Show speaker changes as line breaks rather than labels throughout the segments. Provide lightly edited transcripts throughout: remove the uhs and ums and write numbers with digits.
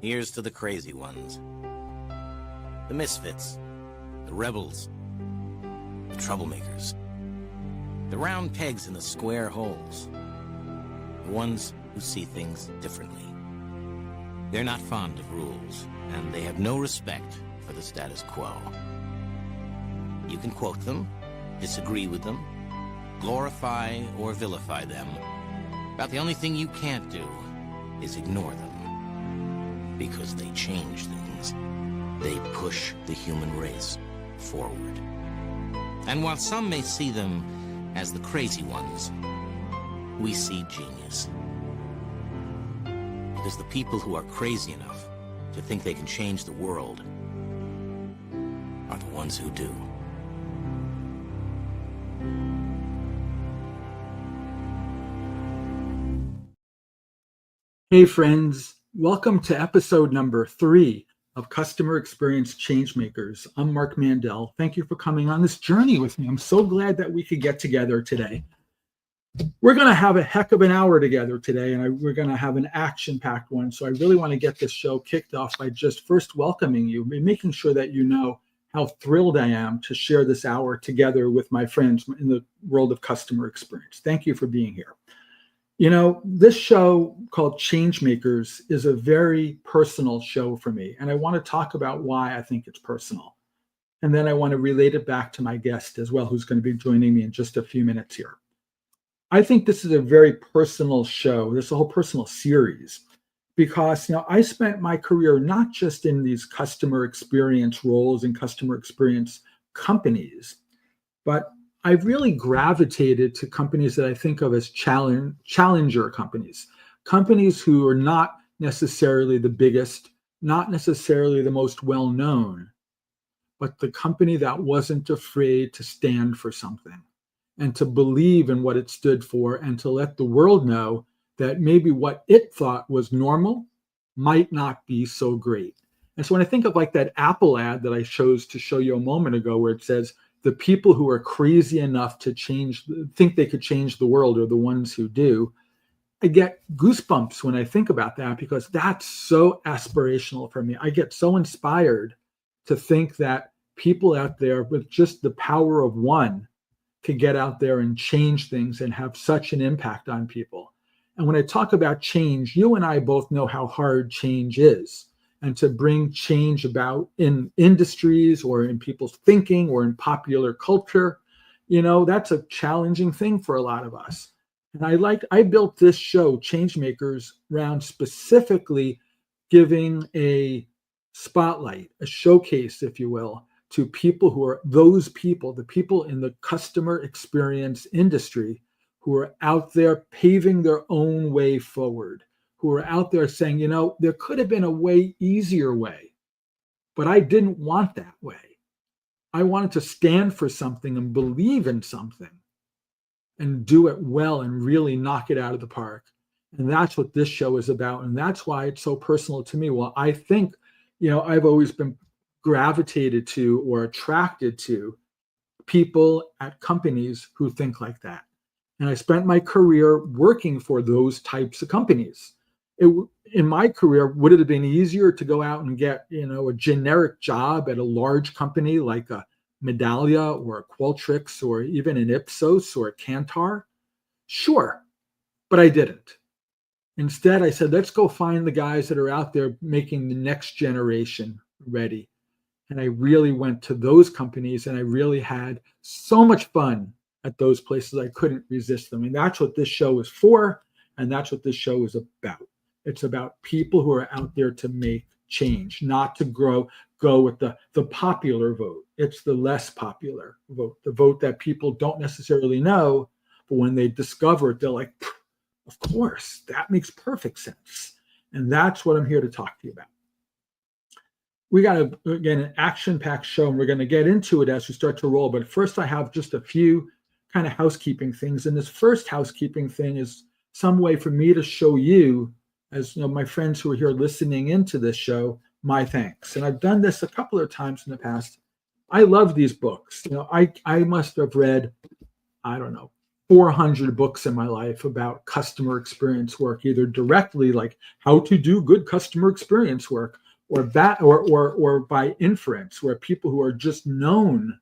Here's to the crazy ones. The misfits. The rebels. The troublemakers. The round pegs in the square holes. The ones who see things differently. They're not fond of rules, and they have no respect for the status quo. You can quote them, disagree with them, glorify or vilify them. About the only thing you can't do is ignore them. Because they change things. They push the human race forward. And while some may see them as the crazy ones, we see genius. Because the people who are crazy enough to think they can change the world are the ones who do.
Hey friends, welcome to episode number 3 of Customer Experience Changemakers. I'm Marc Mandel. Thank you for coming on this journey with me. I'm so glad that we could get together today. We're going to have a heck of an hour together today, and we're going to have an action-packed one. So I really want to get this show kicked off by just first welcoming you and making sure that you know how thrilled I am to share this hour together with my friends in the world of customer experience. Thank you for being here. You know, this show called Changemakers is a very personal show for me, and I want to talk about why I think it's personal. And then I want to relate it back to my guest as well, who's going to be joining me in just a few minutes here. I think this is a very personal show. This is a whole personal series because, I spent my career not just in these customer experience roles and customer experience companies, but I've really gravitated to companies that I think of as challenger companies, companies who are not necessarily the biggest, not necessarily the most well-known, but the company that wasn't afraid to stand for something and to believe in what it stood for and to let the world know that maybe what it thought was normal might not be so great. And so when I think of like that Apple ad that I chose to show you a moment ago, where it says, the people who are crazy enough to think they could change the world are the ones who do, I get goosebumps when I think about that because that's so aspirational for me. I get so inspired to think that people out there with just the power of one could get out there and change things and have such an impact on people. And when I talk about change, you and I both know how hard change is. And to bring change about in industries or in people's thinking or in popular culture, that's a challenging thing for a lot of us. And I built this show, Changemakers, around specifically giving a spotlight, a showcase, if you will, to people who are those people, the people in the customer experience industry who are out there paving their own way forward, who are out there saying, there could have been a way easier way, but I didn't want that way. I wanted to stand for something and believe in something and do it well and really knock it out of the park. And that's what this show is about. And that's why it's so personal to me. Well, I think, I've always been gravitated to or attracted to people at companies who think like that. And I spent my career working for those types of companies. In my career, would it have been easier to go out and get, a generic job at a large company like a Medallia or a Qualtrics or even an Ipsos or a Kantar? Sure, but I didn't. Instead, I said, let's go find the guys that are out there making the next generation ready. And I really went to those companies and I really had so much fun at those places. I couldn't resist them. And that's what this show is for. And that's what this show is about. It's about people who are out there to make change, not to go with the popular vote. It's the less popular vote, the vote that people don't necessarily know, but when they discover it, they're like, of course, that makes perfect sense. And that's what I'm here to talk to you about. We got, again, an action-packed show, and we're going to get into it as we start to roll. But first, I have just a few kind of housekeeping things. And this first housekeeping thing is some way for me to show you, as my friends who are here listening into this show, my thanks. And I've done this a couple of times in the past. I love these books. I must have read, I don't know, 400 books in my life about customer experience work, either directly, like how to do good customer experience work, or by inference, where people who are just known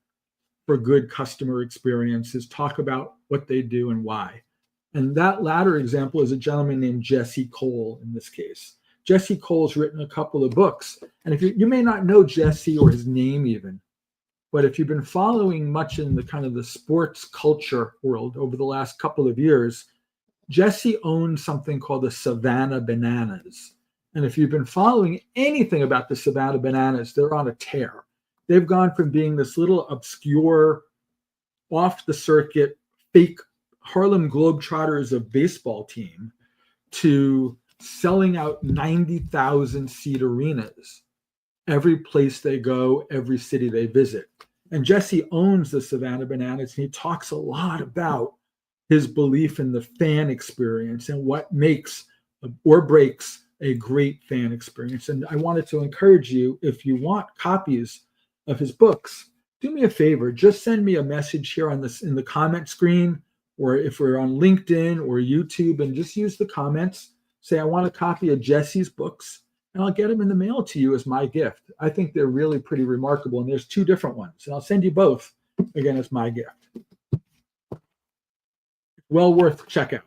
for good customer experiences talk about what they do and why. And that latter example is a gentleman named Jesse Cole in this case. Jesse Cole's written a couple of books. And if you may not know Jesse or his name even, but if you've been following much in the kind of the sports culture world over the last couple of years, Jesse owns something called the Savannah Bananas. And if you've been following anything about the Savannah Bananas, they're on a tear. They've gone from being this little obscure, off the circuit, fake Harlem Globetrotters of baseball team to selling out 90,000 seat arenas every place they go, every city they visit. And Jesse owns the Savannah Bananas, and he talks a lot about his belief in the fan experience and what makes or breaks a great fan experience. And I wanted to encourage you, if you want copies of his books, do me a favor, just send me a message here on this in the comment screen, or if we're on LinkedIn or YouTube, and just use the comments, say, I want a copy of Jesse's books, and I'll get them in the mail to you as my gift. I think they're really pretty remarkable, and there's two different ones, and I'll send you both, again, as my gift. Well worth checkout.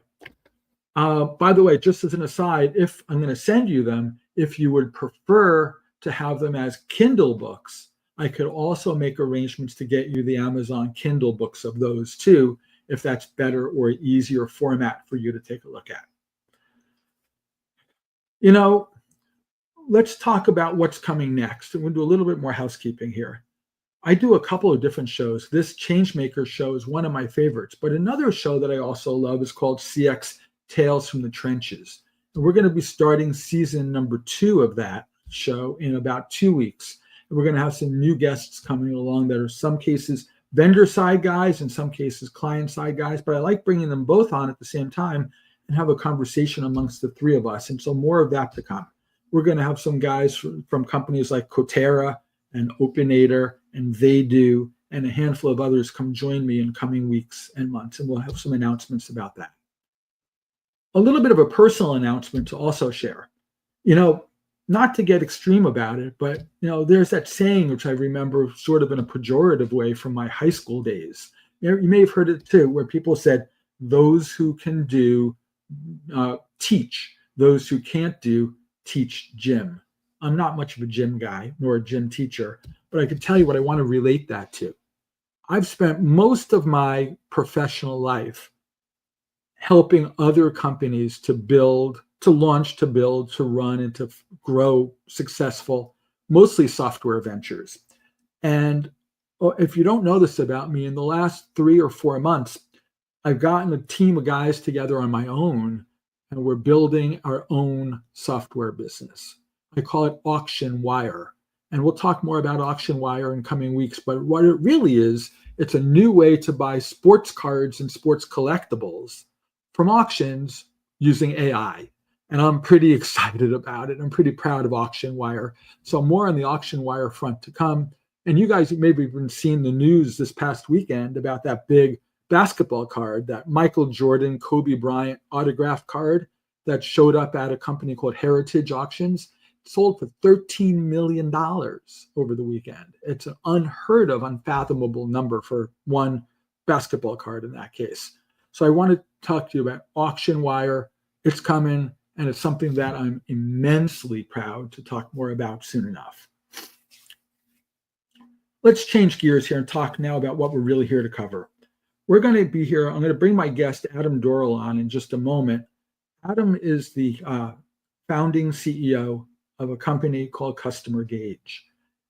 By the way, just as an aside, if I'm going to send you them, if you would prefer to have them as Kindle books, I could also make arrangements to get you the Amazon Kindle books of those too, if that's better or easier format for you to take a look at. You know, let's talk about what's coming next. We'll do a little bit more housekeeping here. I do a couple of different shows. This Changemakers show is one of my favorites, but another show that I also love is called CX Tales from the Trenches. And we're going to be starting season number 2 of that show in about 2 weeks. And we're going to have some new guests coming along that are some cases vendor side guys, in some cases client side guys, but I like bringing them both on at the same time and have a conversation amongst the three of us. And so more of that to come. We're going to have some guys from companies like Cotera and Opinator and They Do, and a handful of others come join me in coming weeks and months, and we'll have some announcements about that. A little bit of a personal announcement to also share. You know, not to get extreme about it, but you know, there's that saying which I remember sort of in a pejorative way from my high school days. You may have heard it too, where people said, those who can do, teach. Those who can't do, teach gym. I'm not much of a gym guy, nor a gym teacher, but I can tell you what I want to relate that to. I've spent most of my professional life helping other companies to build, to launch, to build, to run, and to grow successful, mostly software ventures. And if you don't know this about me, in the last 3 or 4 months, I've gotten a team of guys together on my own, and we're building our own software business. I call it Auction Wire. And we'll talk more about Auction Wire in coming weeks. But what it really is, it's a new way to buy sports cards and sports collectibles from auctions using AI. And I'm pretty excited about it. I'm pretty proud of Auction Wire. So more on the Auction Wire front to come. And you guys maybe even seen the news this past weekend about that big basketball card, that Michael Jordan, Kobe Bryant autographed card that showed up at a company called Heritage Auctions. Sold for $13 million over the weekend. It's an unheard of, unfathomable number for one basketball card in that case. So I want to talk to you about Auction Wire. It's coming, and it's something that I'm immensely proud to talk more about soon enough. Let's change gears here and talk now about what we're really here to cover. We're going to be here. I'm going to bring my guest, Adam Dorrell, on in just a moment. Adam is the founding CEO of a company called CustomerGauge.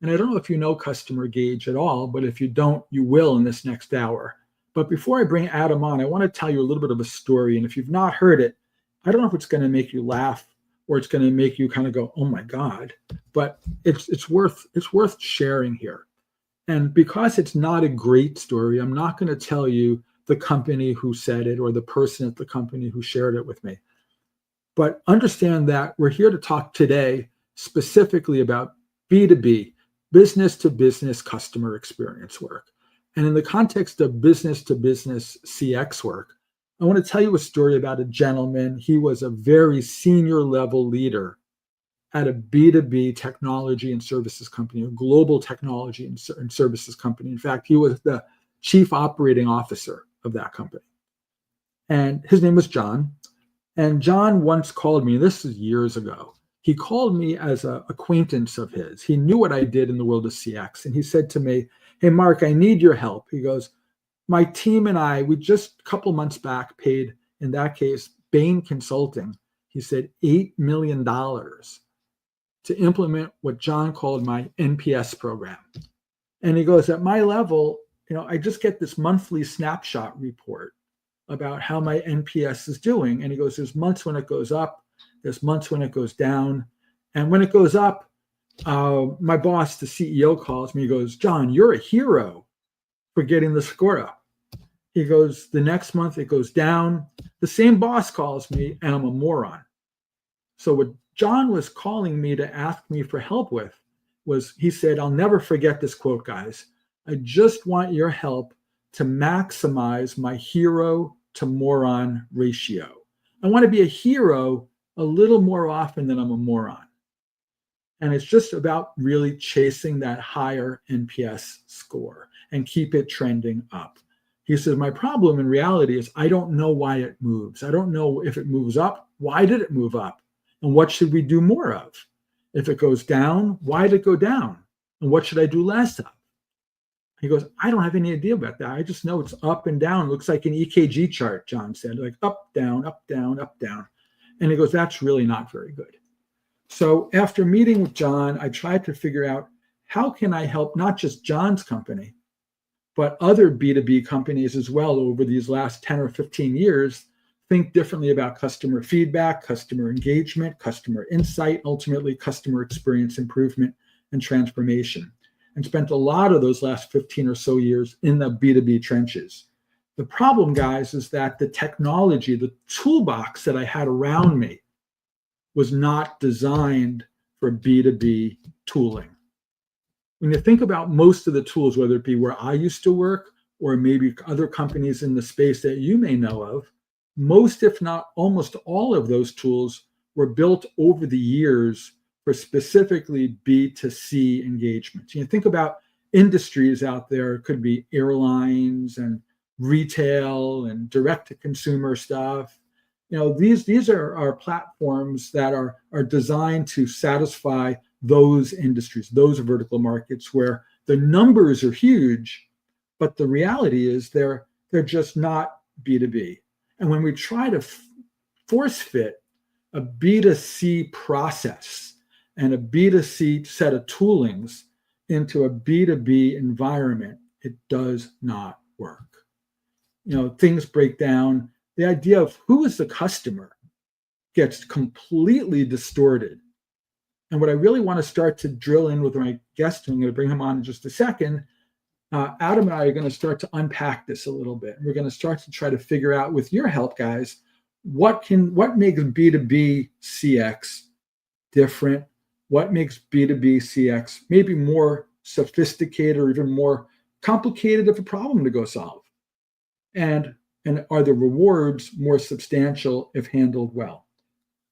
And I don't know if you know CustomerGauge at all, but if you don't, you will in this next hour. But before I bring Adam on, I want to tell you a little bit of a story. And if you've not heard it, I don't know if it's going to make you laugh or it's going to make you kind of go, oh my God, but it's worth sharing here. And because it's not a great story, I'm not going to tell you the company who said it or the person at the company who shared it with me. But understand that we're here to talk today specifically about B2B, business to business customer experience work. And in the context of business to business CX work, I want to tell you a story about a gentleman. He was a very senior level leader at a B2B technology and services company, a global technology and services company. In fact, he was the chief operating officer of that company. And his name was John. And John once called me, this is years ago. He called me as an acquaintance of his. He knew what I did in the world of CX. And he said to me, hey, Mark, I need your help. He goes, my team and I, we just a couple months back paid, in that case, Bain Consulting, he said, $8 million to implement what John called my NPS program. And he goes, at my level, I just get this monthly snapshot report about how my NPS is doing. And he goes, there's months when it goes up, there's months when it goes down. And when it goes up, my boss, the CEO, calls me, he goes, John, you're a hero for getting the score up. He goes, the next month it goes down. The same boss calls me and I'm a moron. So what John was calling me to ask me for help with was, he said, I'll never forget this quote, guys. I just want your help to maximize my hero to moron ratio. I want to be a hero a little more often than I'm a moron. And it's just about really chasing that higher NPS score and keep it trending up. He says, my problem in reality is I don't know why it moves. I don't know if it moves up. Why did it move up? And what should we do more of? If it goes down, why did it go down? And what should I do less of? He goes, I don't have any idea about that. I just know it's up and down. It looks like an EKG chart, John said, like up, down, up, down, up, down. And he goes, that's really not very good. So after meeting with John, I tried to figure out how can I help not just John's company, but other B2B companies as well over these last 10 or 15 years think differently about customer feedback, customer engagement, customer insight, ultimately customer experience improvement and transformation. And spent a lot of those last 15 or so years in the B2B trenches. The problem, guys, is that the technology, the toolbox that I had around me was not designed for B2B tooling. When you think about most of the tools, whether it be where I used to work or maybe other companies in the space that you may know of, most, if not almost all of those tools were built over the years for specifically B2C engagements. You think about industries out there, it could be airlines and retail and direct-to-consumer stuff. These are platforms that are designed to satisfy those industries, those vertical markets where the numbers are huge, but the reality is they're just not B2B. And when we try to force fit a B2C process and a B2C set of toolings into a B2B environment, it does not work. Things break down. The idea of who is the customer gets completely distorted. And what I really want to start to drill in with my guest, I'm going to bring him on in just a second, Adam and I are going to start to unpack this a little bit. We're going to start to try to figure out, with your help, guys, what makes B2B CX different? What makes B2B CX maybe more sophisticated or even more complicated of a problem to go solve? And are the rewards more substantial if handled well?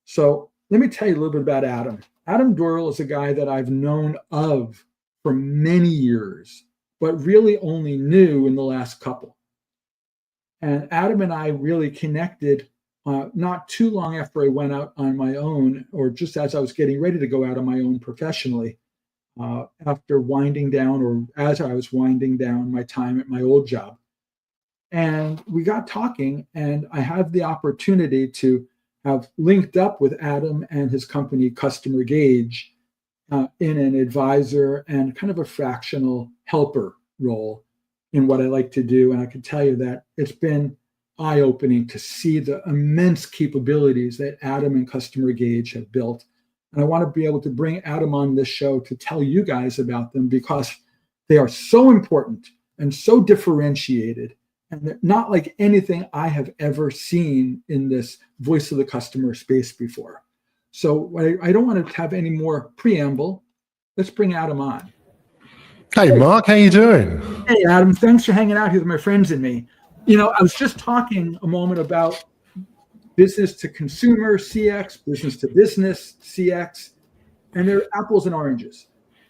So let me tell you a little bit about Adam. Adam Dorrell is a guy that I've known of for many years, but really only knew in the last couple. And Adam and I really connected not too long after I went out on my own, or just as I was getting ready to go out on my own professionally, after winding down, or as I was winding down my time at my old job. And we got talking, and I had the opportunity to have linked up with Adam and his company, CustomerGauge, in an advisor and kind of a fractional helper role in what I like to do. And I can tell you that it's been eye-opening to see the immense capabilities that Adam and CustomerGauge have built. And I want to be able to bring Adam on this show to tell you guys about them, because they are so important and so differentiated, and they're not like anything I have ever seen in this voice of the customer space before. So I don't want to have any more preamble. Let's bring Adam on.
Hey, Mark, how you doing?
Hey, Adam. Thanks for hanging out here with my friends and me. I was just talking a moment about business to consumer CX, business to business CX, and they're apples and oranges.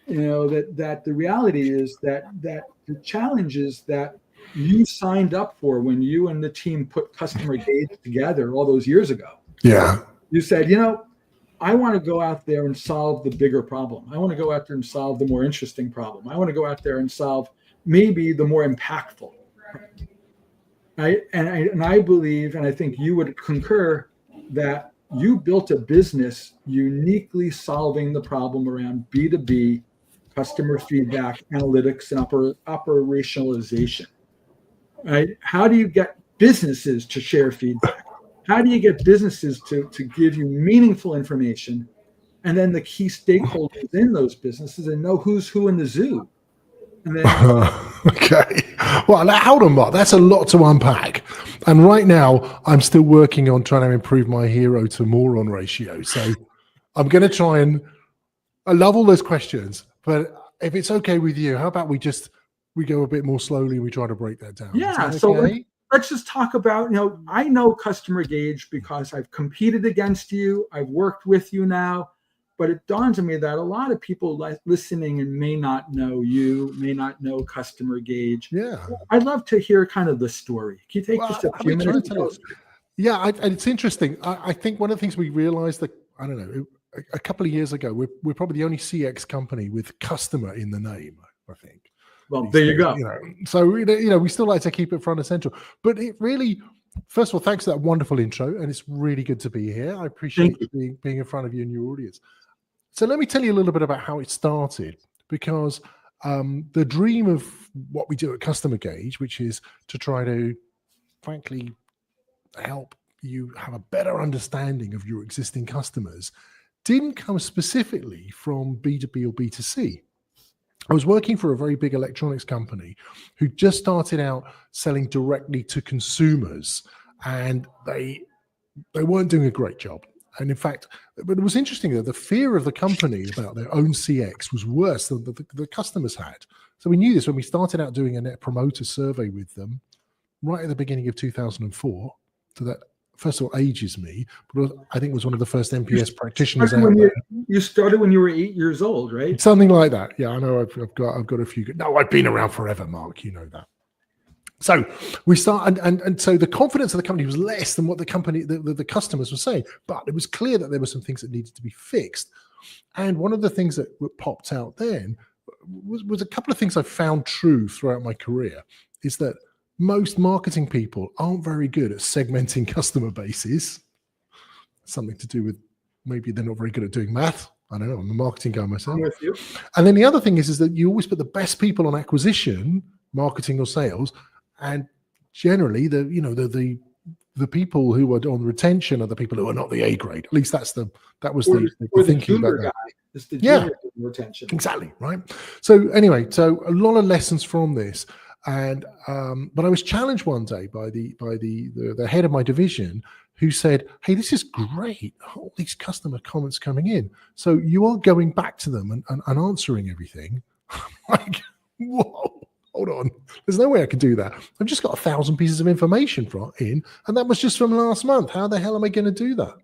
That the reality is that the challenges that you signed up for when you and the team put CustomerGauge together all those years ago.
Yeah.
You said, I want to go out there and solve the bigger problem. I want to go out there and solve the more interesting problem. I want to go out there and solve maybe the more impactful. I believe, and I think you would concur, that you built a business uniquely solving the problem around B2B customer feedback, analytics, and operationalization. Right? How do you get businesses to share feedback? How do you get businesses to give you meaningful information, and then the key stakeholders in those businesses and know who's who in the zoo? And then,
okay. Well, now, hold on, Mark. That's a lot to unpack. And right now, I'm still working on trying to improve my hero to moron ratio. So I'm going to try and, I love all those questions, but if it's okay with you, how about we go a bit more slowly and we try to break that down?
Yeah.
Okay?
So let's just talk about, I know CustomerGauge because I've competed against you. I've worked with you now. But it dawns on me that a lot of people listening and may not know you, may not know CustomerGauge.
Yeah.
I'd love to hear kind of the story. Can you take just a few minutes?
Yeah, and it's interesting. I think one of the things we realized that, I don't know, a couple of years ago, we're probably the only CX company with customer in the name, I think.
Well, there you go.
So, we still like to keep it front and central. But it really, first of all, thanks for that wonderful intro. And it's really good to be here. I appreciate being in front of you and your audience. So let me tell you a little bit about how it started, because the dream of what we do at CustomerGauge, which is to try to, frankly, help you have a better understanding of your existing customers, didn't come specifically from B2B or B2C. I was working for a very big electronics company who just started out selling directly to consumers, and they weren't doing a great job. And in fact, but it was interesting that the fear of the company about their own CX was worse than the customers had. So we knew this when we started out doing a net promoter survey with them right at the beginning of 2004. So that, first of all, ages me, but I think was one of the first NPS practitioners out there.
You started when you were 8 years old, right?
Something like that. Yeah, I know I've got a few. No, I've been around forever, Mark. You know that. So we start, and so the confidence of the company was less than what the company, the customers were saying, but it was clear that there were some things that needed to be fixed. And one of the things that popped out then was a couple of things I found true throughout my career, is that most marketing people aren't very good at segmenting customer bases. Something to do with maybe they're not very good at doing math. I don't know. I'm a marketing guy myself.
I'm with you.
And then the other thing is that you always put the best people on acquisition, marketing or sales. And generally, the people who are on retention are the people who are not the A grade. At least that was the thinking about that.
It's the junior retention.
Exactly, right. So anyway, so a lot of lessons from this, and but I was challenged one day by the head of my division, who said, "Hey, this is great. All these customer comments coming in. So you are going back to them and answering everything." I'm like, whoa. Hold on, there's no way I can do that. I've just got 1,000 pieces of information in, and that was just from last month. How the hell am I going to do that?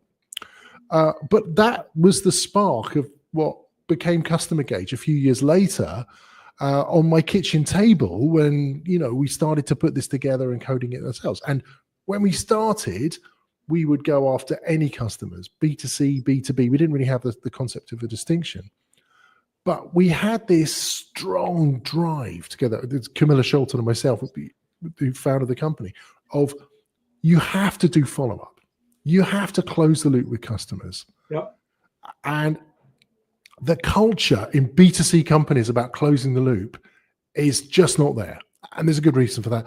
But that was the spark of what became CustomerGauge a few years later on my kitchen table when, we started to put this together and coding it ourselves. And when we started, we would go after any customers, B2C, B2B. We didn't really have the concept of a distinction. But we had this strong drive together, Camilla Shelton and myself, who founded the company, of you have to do follow-up. You have to close the loop with customers.
Yep.
And the culture in B2C companies about closing the loop is just not there. And there's a good reason for that.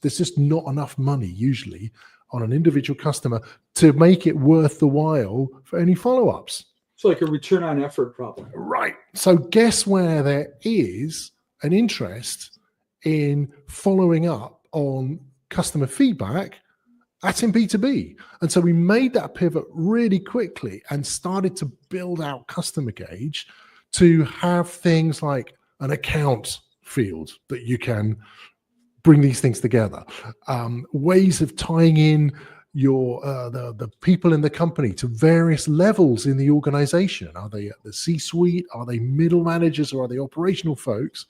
There's just not enough money usually on an individual customer to make it worth the while for any follow-ups.
It's like a return on effort problem.
Right. So guess where there is an interest in following up on customer feedback? That's in B2B. And so we made that pivot really quickly and started to build out CustomerGauge to have things like an account field that you can bring these things together. Ways of tying in your the people in the company to various levels in the organization. Are they at the C-suite? Are they middle managers, or are they operational folks?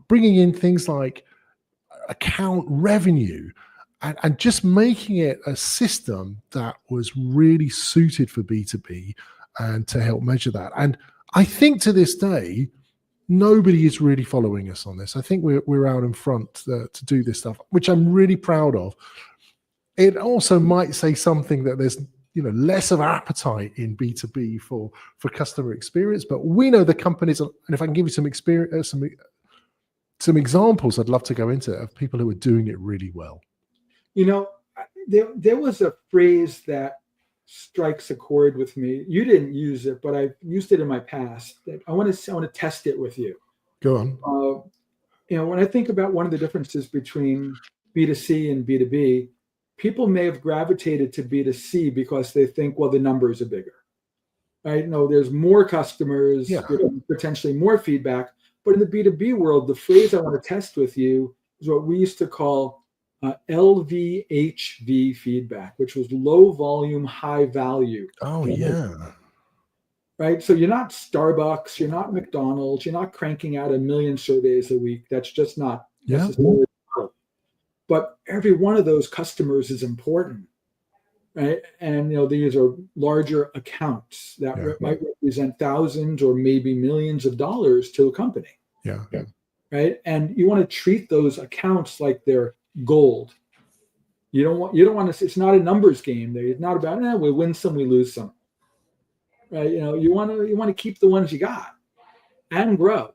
Bringing in things like account revenue, and just making it a system that was really suited for B2B and to help measure that. And I think to this day, nobody is really following us on this. I think we're out in front to do this stuff, which I'm really proud of. It also might say something that there's less of appetite in B2B for customer experience, but we know the companies, and if I can give you some experience, some examples I'd love to go into of people who are doing it really well.
There was a phrase that strikes a chord with me. You didn't use it, but I've used it in my past. I want to test it with you.
Go on.
When I think about one of the differences between B2C and B2B, people may have gravitated to B2C because they think, well, the numbers are bigger, right? No, there's more customers, potentially more feedback. But in the B2B world, the phrase I want to test with you is what we used to call LVHV feedback, which was low volume, high value.
Oh, yeah.
Right. So you're not Starbucks, you're not McDonald's, you're not cranking out 1 million surveys a week. That's just not necessarily true. But every one of those customers is important. Right. And these are larger accounts that might represent thousands or maybe millions of dollars to a company.
Yeah.
Right. And you want to treat those accounts like they're gold. You don't want to. It's not a numbers game. It's not about we win some, we lose some. Right? You want to keep the ones you got and grow.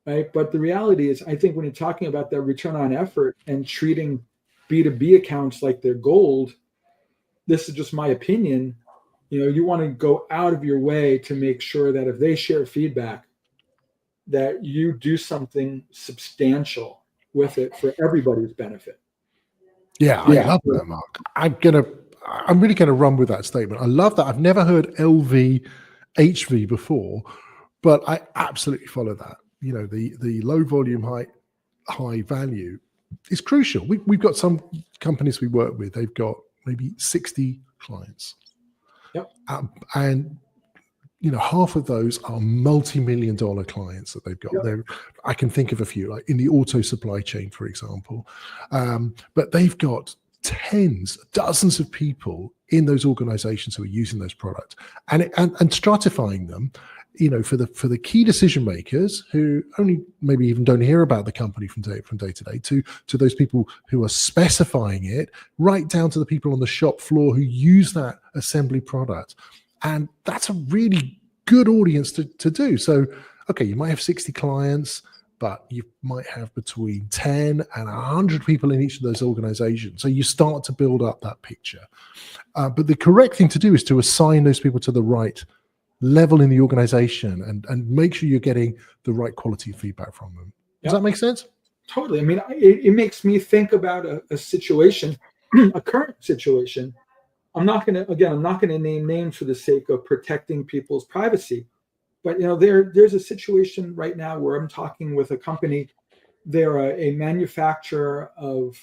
Right? But the reality is, I think when you're talking about that return on effort and treating B2B accounts like they're gold, this is just my opinion. You want to go out of your way to make sure that if they share feedback, that you do something substantial with it for everybody's benefit.
I love that, Mark. I'm really gonna run with that statement. I love that. I've never heard LVHV before, but I absolutely follow that. The low volume, high value is crucial. We've got some companies we work with. They've got maybe 60 clients.
Yep.
And half of those are multi-million dollar clients that they've got. Yep. I can think of a few, like in the auto supply chain, for example. But they've got dozens of people in those organizations who are using those products, and stratifying them, for the key decision makers who only maybe even don't hear about the company from day to day, to those people who are specifying it, right down to the people on the shop floor who use that assembly product. And that's a really good audience to do. So, okay, you might have 60 clients, but you might have between 10 and 100 people in each of those organizations. So you start to build up that picture. But the correct thing to do is to assign those people to the right level in the organization and make sure you're getting the right quality of feedback from them. Does that make sense?
Totally. I mean, it makes me think about a situation, a current situation. I'm not going to name names for the sake of protecting people's privacy, but there's a situation right now where I'm talking with a company. They're a manufacturer of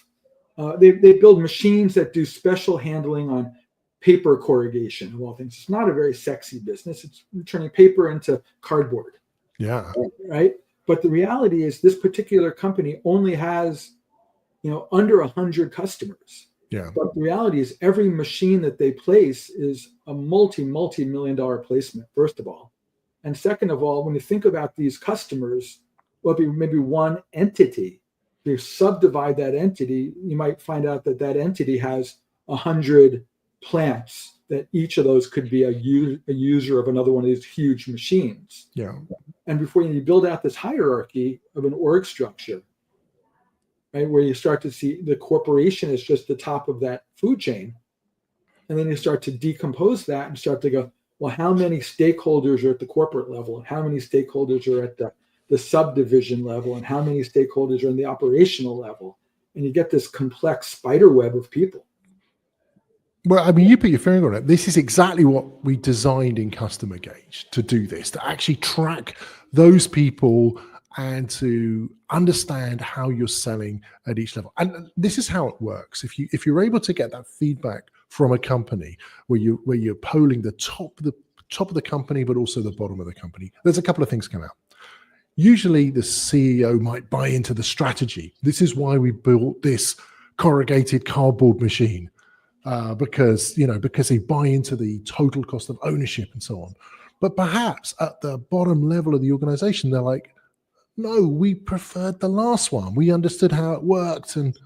they build machines that do special handling on paper corrugation of all things. It's not a very sexy business. It's turning paper into cardboard.
Yeah.
Right. But the reality is, this particular company only has under 100 customers.
Yeah.
But the reality is, every machine that they place is a multi-million dollar placement, first of all. And second of all, when you think about these customers, well, maybe one entity. If you subdivide that entity, you might find out that entity has 100 plants, that each of those could be a user of another one of these huge machines.
Yeah.
And before you build out this hierarchy of an org structure, right, where you start to see the corporation is just the top of that food chain. And then you start to decompose that and start to go, well, how many stakeholders are at the corporate level? And how many stakeholders are at the subdivision level? And how many stakeholders are in the operational level? And you get this complex spider web of people.
Well, I mean, you put your finger on it. This is exactly what we designed in CustomerGauge to do this, to actually track those people and to understand how you're selling at each level. And this is how it works. If you're able to get that feedback from a company where you're polling the top of the company, but also the bottom of the company, there's a couple of things come out. Usually the CEO might buy into the strategy. This is why we built this corrugated cardboard machine, because they buy into the total cost of ownership and so on. But perhaps at the bottom level of the organization, they're like, no, we preferred the last one. We understood how it worked. And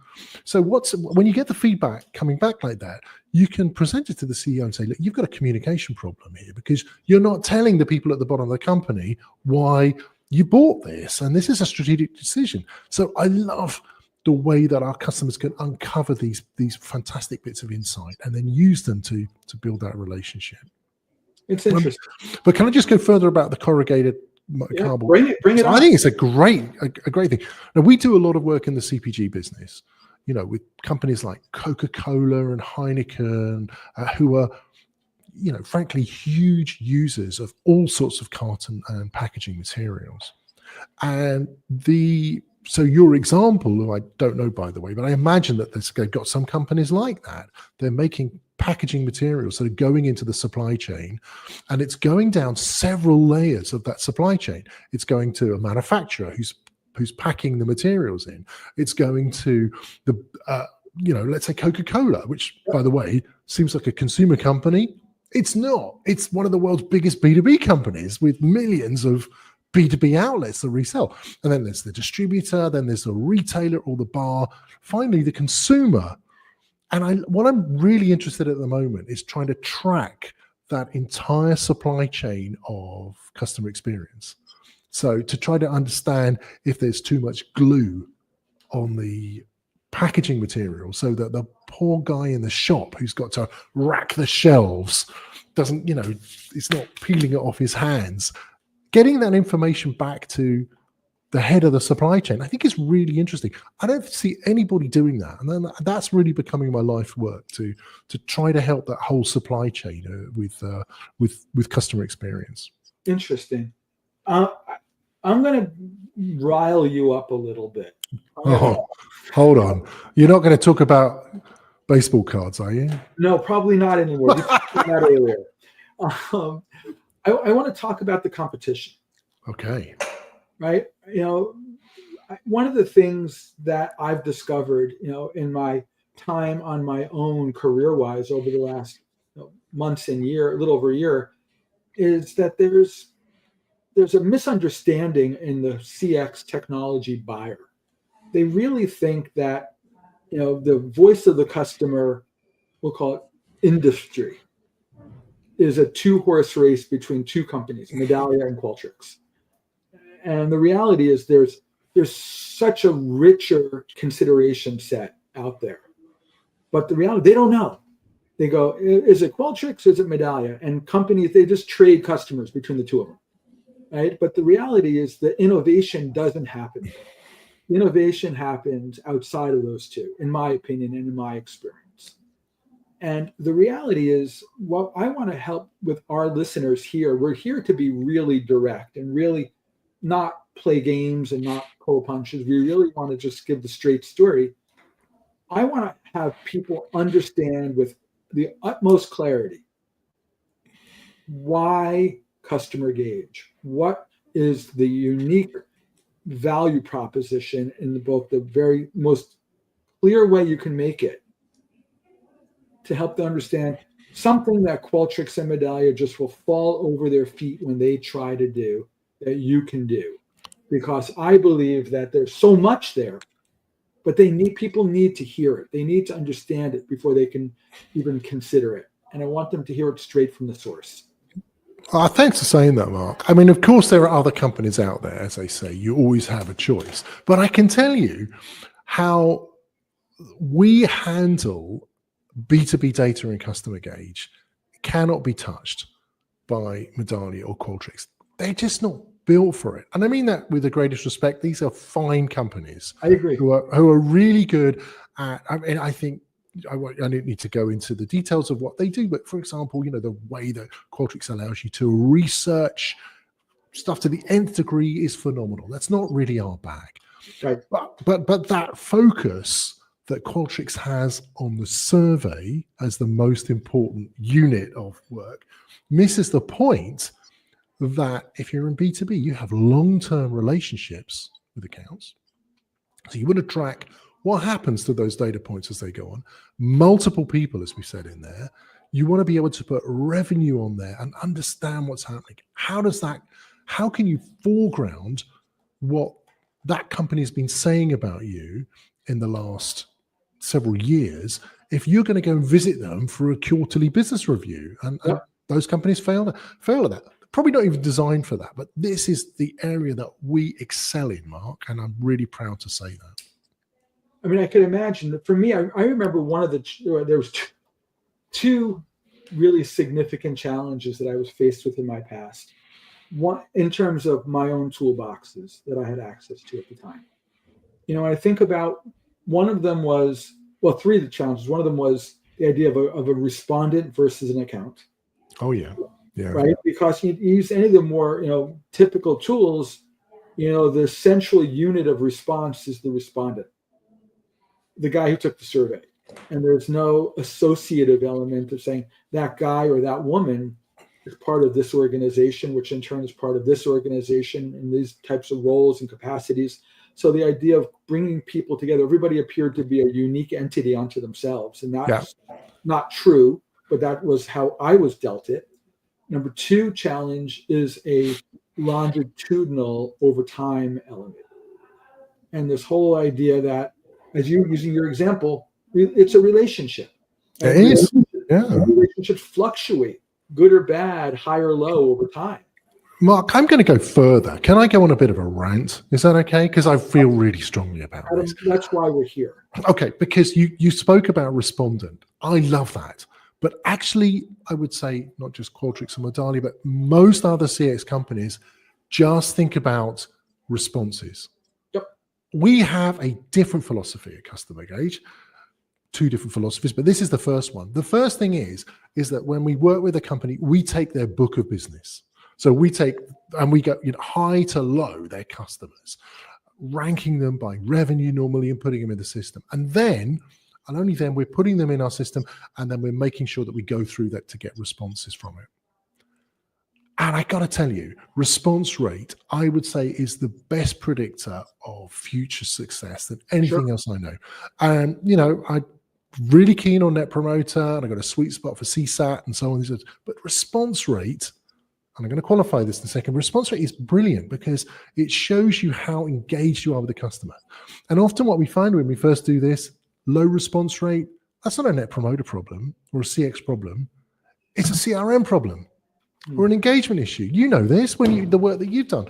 so when you get the feedback coming back like that, you can present it to the CEO and say, look, you've got a communication problem here because you're not telling the people at the bottom of the company why you bought this. And this is a strategic decision. So I love the way that our customers can uncover these fantastic bits of insight and then use them to build that relationship.
It's interesting.
But can I just go further about the corrugated cardboard?
Bring it on.
I think it's a great thing. Now, we do a lot of work in the CPG business, with companies like Coca-Cola and Heineken, who are, frankly, huge users of all sorts of carton and packaging materials. And so your example, who I don't know, by the way, but I imagine that they've got some companies like that. They're making packaging materials that are going into the supply chain, and it's going down several layers of that supply chain. It's going to a manufacturer who's packing the materials in. It's going to the, let's say Coca-Cola, which, by the way, seems like a consumer company. It's not. It's one of the world's biggest B2B companies with millions of B2B outlets that resell. And then there's the distributor, then there's the retailer or the bar, finally the consumer. And what I'm really interested in at the moment is trying to track that entire supply chain of customer experience. So to try to understand if there's too much glue on the packaging material so that the poor guy in the shop who's got to rack the shelves doesn't, it's not peeling it off his hands. Getting that information back to the head of the supply chain, I think is really interesting. I don't see anybody doing that. And then that's really becoming my life work to try to help that whole supply chain with customer experience.
Interesting. I'm going to rile you up a little bit.
Oh, hold on. You're not going to talk about baseball cards, are you?
No, probably not anymore. You talked about that earlier. I want to talk about the competition.
Okay.
Right. One of the things that I've discovered, in my time on my own career-wise over the last months and a little over a year, is that there's a misunderstanding in the CX technology buyer. They really think that, the voice of the customer, we'll call it industry, is a two-horse race between two companies, Medallia and Qualtrics. And the reality is there's such a richer consideration set out there. But the reality, they don't know. They go, is it Qualtrics? Is it Medallia? And companies, they just trade customers between the two of them. Right? But the reality is the innovation doesn't happen. Innovation happens outside of those two, in my opinion and in my experience. And the reality is, what I want to help with our listeners here, we're here to be really direct and really not play games and not pull punches. We really want to just give the straight story. I want to have people understand with the utmost clarity why CustomerGauge, what is the unique value proposition in both the very most clear way you can make it to help them understand something that Qualtrics and Medallia just will fall over their feet when they try to do that you can do. Because I believe that there's so much there, but people need to hear it. They need to understand it before they can even consider it. And I want them to hear it straight from the source.
Thanks for saying that, Mark. I mean, of course, there are other companies out there, as they say. You always have a choice. But I can tell you how we handle B2B data in CustomerGauge cannot be touched by Medallia or Qualtrics. They're just not built for it. And I mean that with the greatest respect. These are fine companies.
I agree.
Who are really good at, I think, I don't need to go into the details of what they do, but for example, the way that Qualtrics allows you to research stuff to the nth degree is phenomenal. That's not really our bag.
Right.
But that focus that Qualtrics has on the survey as the most important unit of work misses the point that if you're in B2B, you have long-term relationships with accounts. So you want to track what happens to those data points as they go on. Multiple people, as we said in there. You want to be able to put revenue on there and understand what's happening. How can you foreground what that company has been saying about you in the last several years if you're going to go and visit them for a quarterly business review? And those companies fail at that. Probably not even designed for that, but this is the area that we excel in, Mark, and I'm really proud to say that.
I mean, I could imagine that for me, I remember there was two really significant challenges that I was faced with in my past. One, in terms of my own toolboxes that I had access to at the time. I think about one of them was, three of the challenges. One of them was the idea of a respondent versus an account.
Oh, yeah. Yeah.
Right. Because you use any of the more, typical tools, the central unit of response is the respondent, the guy who took the survey. And there's no associative element of saying that guy or that woman is part of this organization, which in turn is part of this organization in these types of roles and capacities. So the idea of bringing people together, everybody appeared to be a unique entity unto themselves. And that's not true, but that was how I was dealt it. Number two challenge is a longitudinal over time element. And this whole idea that, as you using your example, it's a relationship.
It is. Yeah.
Relationships fluctuate, good or bad, high or low over time.
Mark, I'm going to go further. Can I go on a bit of a rant? Is that okay? Because I feel really strongly about
Adam,
this.
that's why we're here.
Okay, because you spoke about respondent. I love that. But actually, I would say not just Qualtrics and Medallia, but most other CX companies just think about responses.
Yep.
We have a different philosophy at CustomerGauge, two different philosophies, but this is the first one. The first thing is that when we work with a company, we take their book of business. So we take and we go high to low their customers, ranking them by revenue normally and putting them in the system. And only then we're putting them in our system, and then we're making sure that we go through that to get responses from it. And I got to tell you, response rate, I would say, is the best predictor of future success than anything else I know. And, I'm really keen on Net Promoter, and I got a sweet spot for CSAT and so on. But response rate, and I'm going to qualify this in a second, response rate is brilliant because it shows you how engaged you are with the customer. And often what we find when we first do this, low response rate, that's not a Net Promoter problem or a CX problem. It's a CRM problem or an engagement issue. You know this the work that you've done.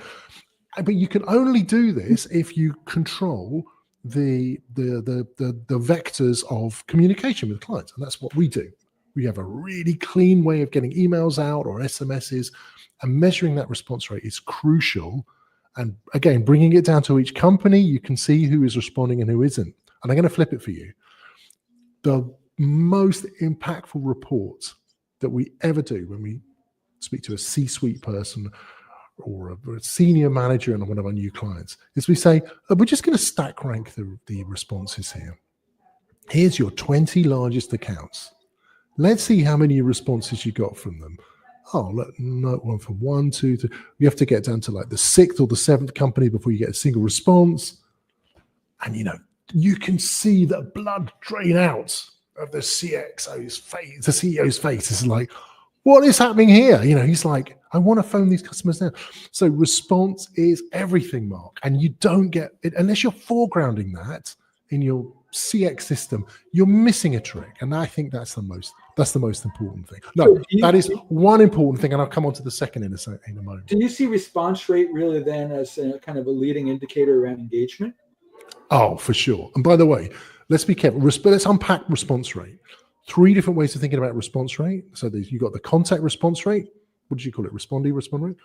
But you can only do this if you control the vectors of communication with clients. And that's what we do. We have a really clean way of getting emails out or SMSs, and measuring that response rate is crucial. And again, bringing it down to each company, you can see who is responding and who isn't. And I'm going to flip it for you. The most impactful report that we ever do when we speak to a C-suite person or a senior manager in one of our new clients is we say, we're just going to stack rank the responses here. Here's your 20 largest accounts. Let's see how many responses you got from them. Oh, look, no one from 1, 2, 3. You have to get down to like the 6th or the 7th company before you get a single response. And you can see the blood drain out of the CXO's face, the CEO's face. It's like, what is happening here? He's like, I want to phone these customers now. So response is everything, Mark. And you don't get it unless you're foregrounding that in your CX system. You're missing a trick. And I think that's the most important thing. No, that is one important thing. And I'll come on to the second in a moment.
Do you see response rate really then as a kind of a leading indicator around engagement?
Oh, for sure. And by the way, let's be careful. Let's unpack response rate. 3 different ways of thinking about response rate. So you've got the contact response rate. What did you call it? Respond rate.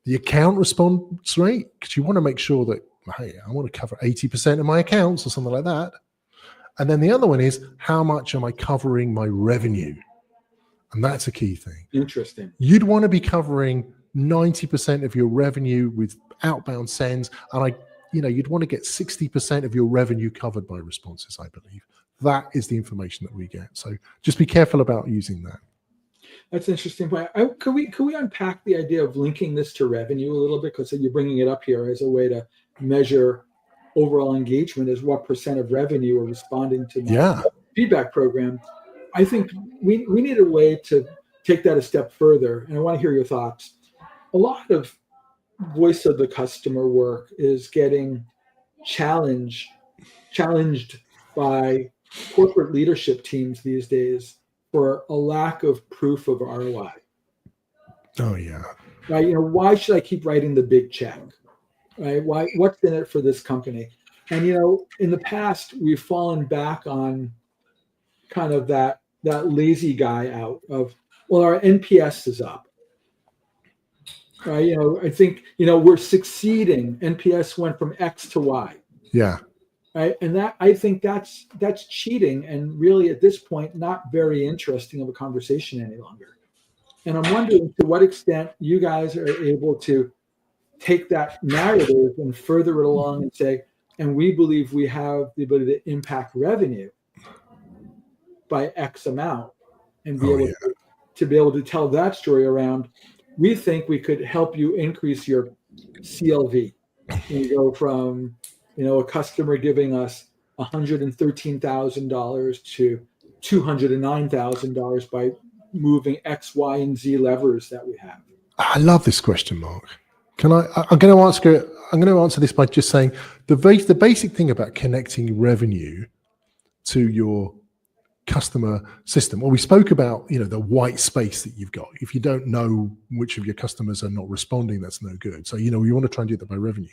The account response rate, because you want to make sure that, hey, I want to cover 80% of my accounts or something like that. And then the other one is, how much am I covering my revenue? And that's a key thing.
Interesting.
You'd want to be covering 90% of your revenue with outbound sends, and you'd want to get 60% of your revenue covered by responses, I believe. That is the information that we get. So just be careful about using that.
That's an interesting point. Could we unpack the idea of linking this to revenue a little bit? Because you're bringing it up here as a way to measure overall engagement, is what percent of revenue are responding to my feedback program. I think we need a way to take that a step further, and I want to hear your thoughts. A lot of voice of the customer work is getting challenged by corporate leadership teams these days for a lack of proof of ROI.
Oh yeah.
Right. Why should I keep writing the big check? Right. Why? What's in it for this company? And in the past, we've fallen back on kind of that lazy guy out of, well, our NPS is up. Right. I think we're succeeding. NPS went from X to Y.
Yeah.
Right. And I think that's cheating, and really at this point not very interesting of a conversation any longer. And I'm wondering to what extent you guys are able to take that narrative and further it along and say, and we believe we have the ability to impact revenue by X amount, and be able to tell that story around. We think we could help you increase your CLV. You go from a customer giving us $113,000 to $209,000 by moving X, Y, and Z levers that we have.
I love this question, Mark. I'm going to answer this by just saying the basic thing about connecting revenue to your customer system. Well, we spoke about the white space that you've got. If you don't know which of your customers are not responding, that's no good. So you want to try and do that by revenue.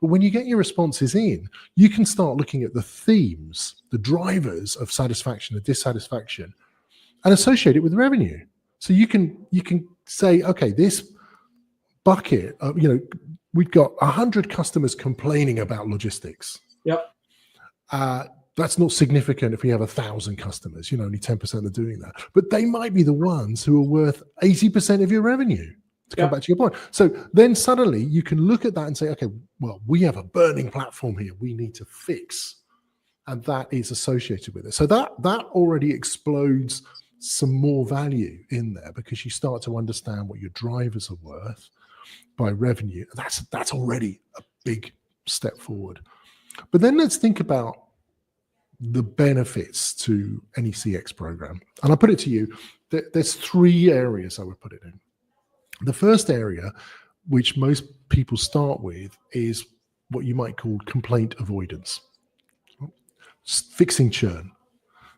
But when you get your responses in, you can start looking at the themes, the drivers of satisfaction and dissatisfaction, and associate it with revenue. So you can say, okay, this bucket, we've got 100 customers complaining about logistics.
Yep.
That's not significant if we have 1,000 customers. Only 10% are doing that. But they might be the ones who are worth 80% of your revenue, to come back to your point. So then suddenly you can look at that and say, okay, well, we have a burning platform here we need to fix. And that is associated with it. So that already explodes some more value in there, because you start to understand what your drivers are worth by revenue. That's already a big step forward. But then let's think about the benefits to any CX program. And I put it to you, there's 3 areas I would put it in. The first area, which most people start with, is what you might call complaint avoidance, fixing churn.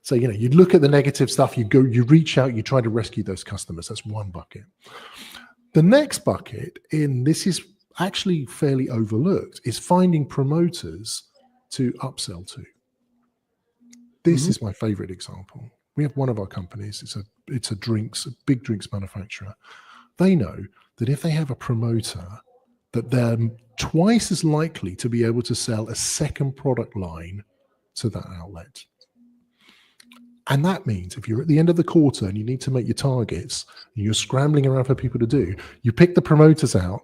So, you look at the negative stuff, you reach out, you try to rescue those customers. That's one bucket. The next bucket, this is actually fairly overlooked, is finding promoters to upsell to. This is my favorite example. We have one of our companies, it's a big drinks manufacturer. They know that if they have a promoter, that they're twice as likely to be able to sell a second product line to that outlet. And that means if you're at the end of the quarter and you need to make your targets and you're scrambling around for people to do, you pick the promoters out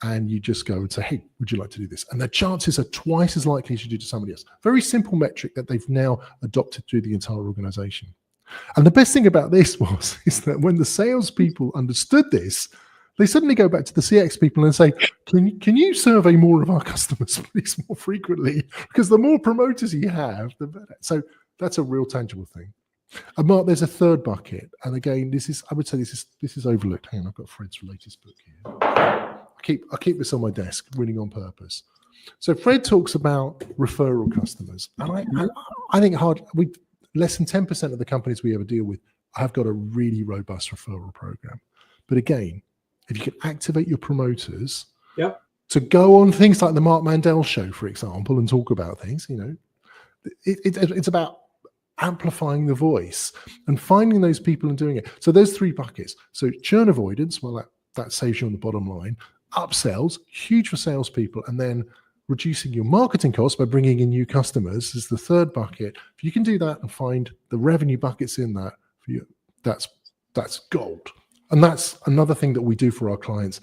and you just go and say, hey, would you like to do this? And the chances are twice as likely as you do to somebody else. Very simple metric that they've now adopted through the entire organization. And the best thing about this is that when the salespeople understood this, they suddenly go back to the CX people and say, can you survey more of our customers, please, more frequently? Because the more promoters you have, the better. So that's a real tangible thing. And Mark, there's a third bucket. And again, I would say this is overlooked. Hang on, I've got Fred's latest book here. I keep this on my desk, Winning on Purpose. So Fred talks about referral customers. And I think less than 10% of the companies we ever deal with have got a really robust referral program. But again, if you can activate your promoters to go on things like the Marc Mandel show, for example, and talk about things, it's about amplifying the voice and finding those people and doing it. So there's 3 buckets. So churn avoidance, well, that saves you on the bottom line. Upsells, huge for salespeople, and then reducing your marketing costs by bringing in new customers is the third bucket. If you can do that and find the revenue buckets in that, for you, that's gold. And that's another thing that we do for our clients.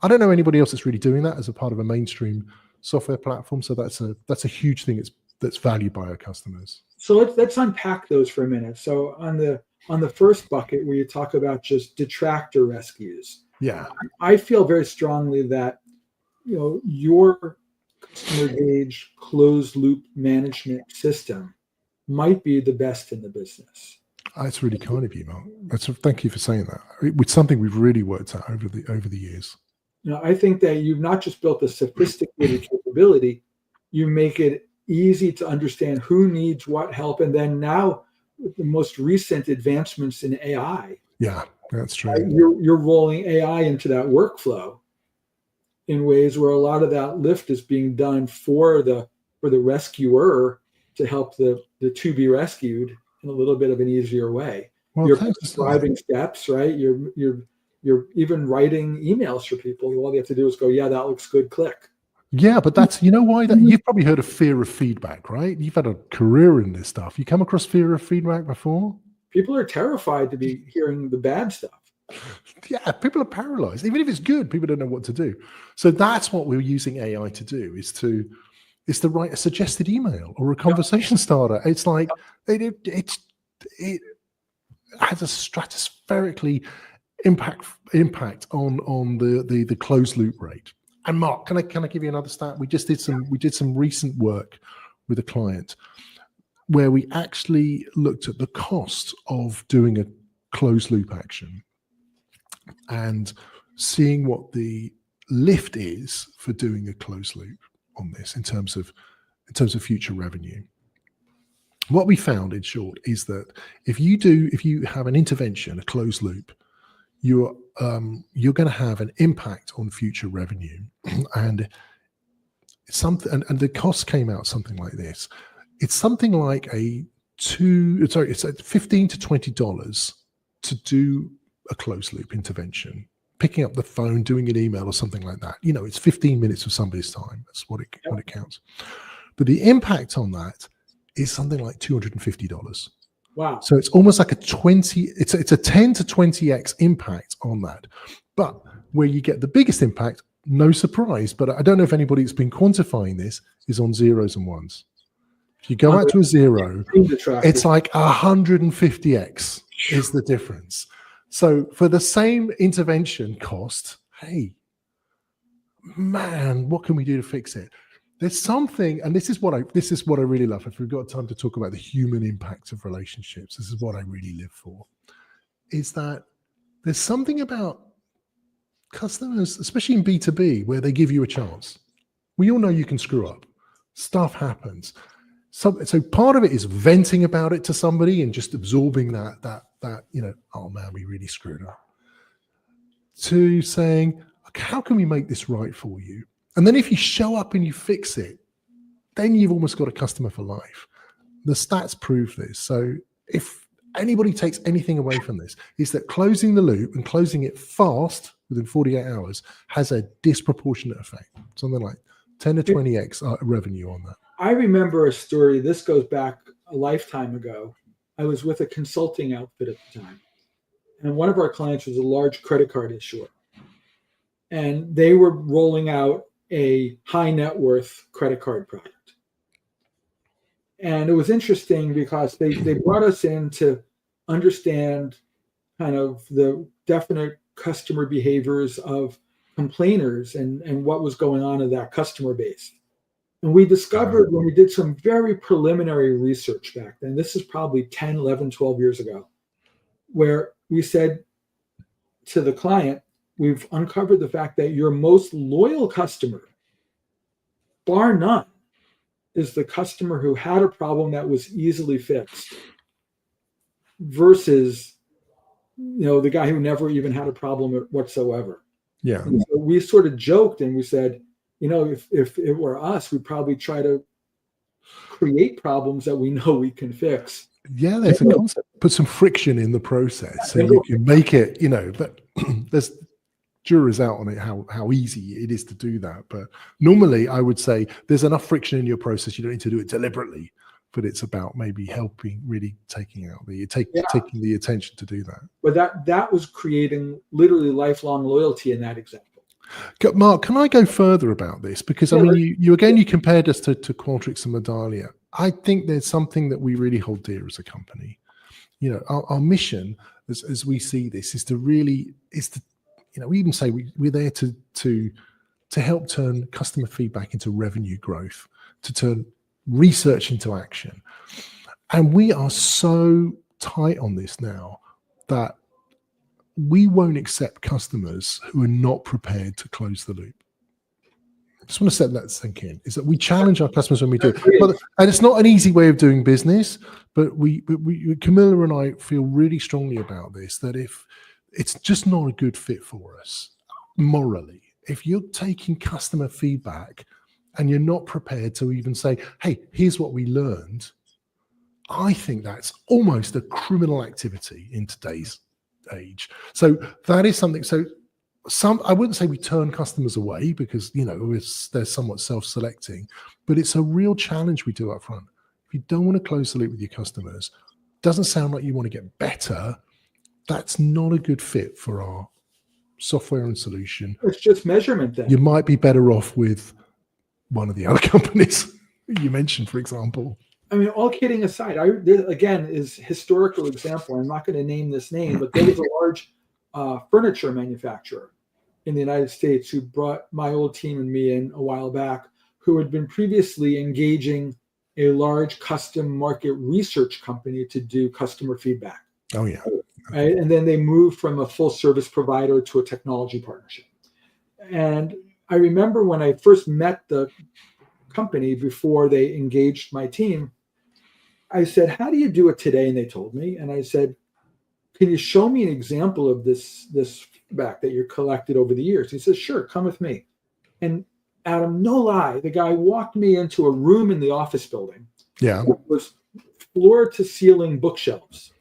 I don't know anybody else that's really doing that as a part of a mainstream software platform. So that's a huge thing that's valued by our customers.
So let's unpack those for a minute. So on the first bucket where you talk about just detractor rescues,
Yeah.
I feel very strongly that your CustomerGauge closed loop management system might be the best in the business.
That's really kind of you, Mark. Thank you for saying that. It's something we've really worked out over the years.
I think that you've not just built a sophisticated capability, you make it easy to understand who needs what help. And then now with the most recent advancements in AI.
Yeah, that's true.
You're rolling AI into that workflow in ways where a lot of that lift is being done for the rescuer to help the to be rescued in a little bit of an easier way.
Well,
you're prescribing steps, right? You're even writing emails for people. All they have to do is go, yeah, that looks good, click.
Yeah, but that's, why that you've probably heard of fear of feedback, right? You've had a career in this stuff. You come across fear of feedback before?
People are terrified to be hearing the bad stuff.
Yeah, people are paralyzed. Even if it's good, people don't know what to do. So that's what we're using AI to do, is to write a suggested email or a conversation starter. It's like it has a stratospherically impact on the closed loop rate. And Mark, can I give you another stat? We did some recent work with a client where we actually looked at the cost of doing a closed loop action and seeing what the lift is for doing a closed loop on this in terms of future revenue. What we found, in short, is that if you have an intervention, a closed loop, you're going to have an impact on future revenue, and the cost came out something like this. It's something like it's $15 to $20 to do a closed loop intervention, picking up the phone, doing an email or something like that. It's 15 minutes of somebody's time. That's what it counts. But the impact on that is something like $250.
Wow.
So it's almost like it's a 10 to 20x impact on that. But where you get the biggest impact, no surprise, but I don't know if anybody's been quantifying this, is on zeros and ones. If you go out to a zero, it's like 150x is the difference. So for the same intervention cost, hey, man, what can we do to fix it? There's something, and this is what I really love. If we've got time to talk about the human impact of relationships, this is what I really live for, is that there's something about customers, especially in B2B, where they give you a chance. We all know you can screw up. Stuff happens. So part of it is venting about it to somebody and just absorbing that oh man, we really screwed up. To saying, okay, how can we make this right for you? And then if you show up and you fix it, then you've almost got a customer for life. The stats prove this. So if anybody takes anything away from this, is that closing the loop and closing it fast within 48 hours has a disproportionate effect. Something like 10 to 20x revenue on that.
I remember a story. This goes back a lifetime ago. I was with a consulting outfit at the time. And one of our clients was a large credit card issuer. And they were rolling out a high net worth credit card product. And it was interesting because they brought us in to understand kind of the definite customer behaviors of complainers and what was going on in that customer base. And we discovered when we did some very preliminary research back then, this is probably 10, 11, 12 years ago, where we said to the client, we've uncovered the fact that your most loyal customer, bar none, is the customer who had a problem that was easily fixed versus, the guy who never even had a problem whatsoever.
Yeah.
And so we sort of joked and we said, if it were us, we'd probably try to create problems that we know we can fix.
Yeah, there's a concept. Put some friction in the process so you can make it, but there's jury's out on it, how easy it is to do that. But normally I would say there's enough friction in your process. You don't need to do it deliberately, but it's about maybe helping, really taking the attention to do that.
But that was creating literally lifelong loyalty in that example.
Mark, can I go further about this? Because I mean, you compared us to Qualtrics and Medallia. I think there's something that we really hold dear as a company. You know, our mission, as we see this, is to we even say we're there to help turn customer feedback into revenue growth, to turn research into action. And we are so tight on this now that we won't accept customers who are not prepared to close the loop. I just want to set that sink in, is that we challenge our customers when we do it. And it's not an easy way of doing business, but Camilla and I feel really strongly about this, that if it's just not a good fit for us morally, if you're taking customer feedback and you're not prepared to even say, hey, here's what we learned, I think that's almost a criminal activity in today's age. So that is something. So I wouldn't say we turn customers away, because they're somewhat self-selecting, but it's a real challenge we do up front. If you don't want to close the loop with your customers, doesn't sound like you want to get better, that's not a good fit for our software and solution.
It's just measurement then.
You might be better off with one of the other companies you mentioned, for example.
I mean, all kidding aside, there, again, is historical example. I'm not going to name this name, but there was a large furniture manufacturer in the United States who brought my old team and me in a while back, who had been previously engaging a large custom market research company to do customer feedback.
Oh, yeah.
Right? And then they moved from a full service provider to a technology partnership. And I remember when I first met the company before they engaged my team, I said, how do you do it today? And they told me, and I said, can you show me an example of this feedback that you collected over the years? He says, sure, come with me. And Adam, no lie, the guy walked me into a room in the office building.
Yeah.
It was floor to ceiling bookshelves.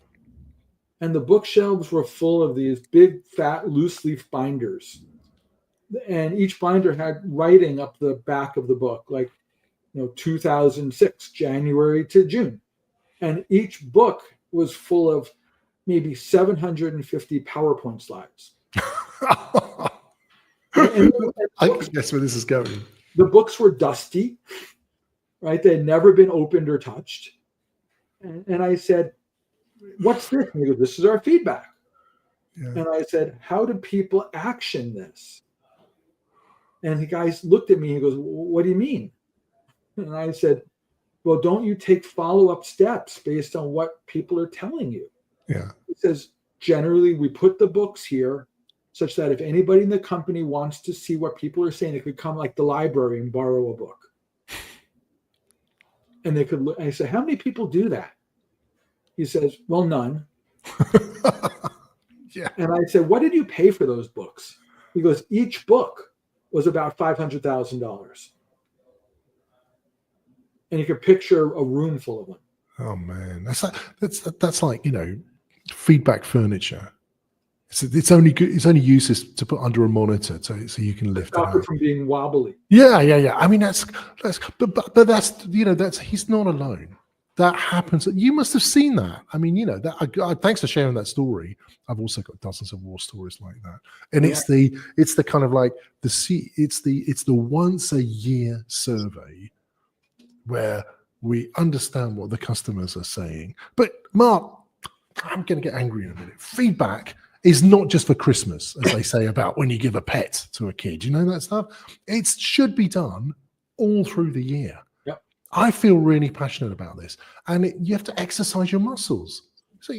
And the bookshelves were full of these big, fat, loose leaf binders. And each binder had writing up the back of the book, like, 2006, January to June. And each book was full of maybe 750 PowerPoint slides. and
I guess where this is going.
The books were dusty, right? They had never been opened or touched. And I said, what's this? And he goes, this is our feedback. Yeah. And I said, how do people action this? And the guys looked at me and he goes, what do you mean? And I said, well, don't you take follow-up steps based on what people are telling you?
Yeah.
He says, generally, we put the books here such that if anybody in the company wants to see what people are saying, they could come like the library and borrow a book. And they could look. I said, how many people do that? He says, well, none.
Yeah.
And I said, what did you pay for those books? He goes, each book was about $500,000. And you could picture a room full of them.
Oh man, that's like feedback furniture. It's only good. It's only used to put under a monitor so you can lift
Stop it from being wobbly.
Yeah. I mean that's but that's he's not alone. That happens. You must have seen that. I mean, thanks for sharing that story. I've also got dozens of war stories like that. And it's the kind of like it's the once a year survey where we understand what the customers are saying. But Mark, I'm going to get angry in a minute. Feedback is not just for Christmas, as they say about when you give a pet to a kid. You know that stuff? It should be done all through the year.
Yep.
I feel really passionate about this. And you have to exercise your muscles. So,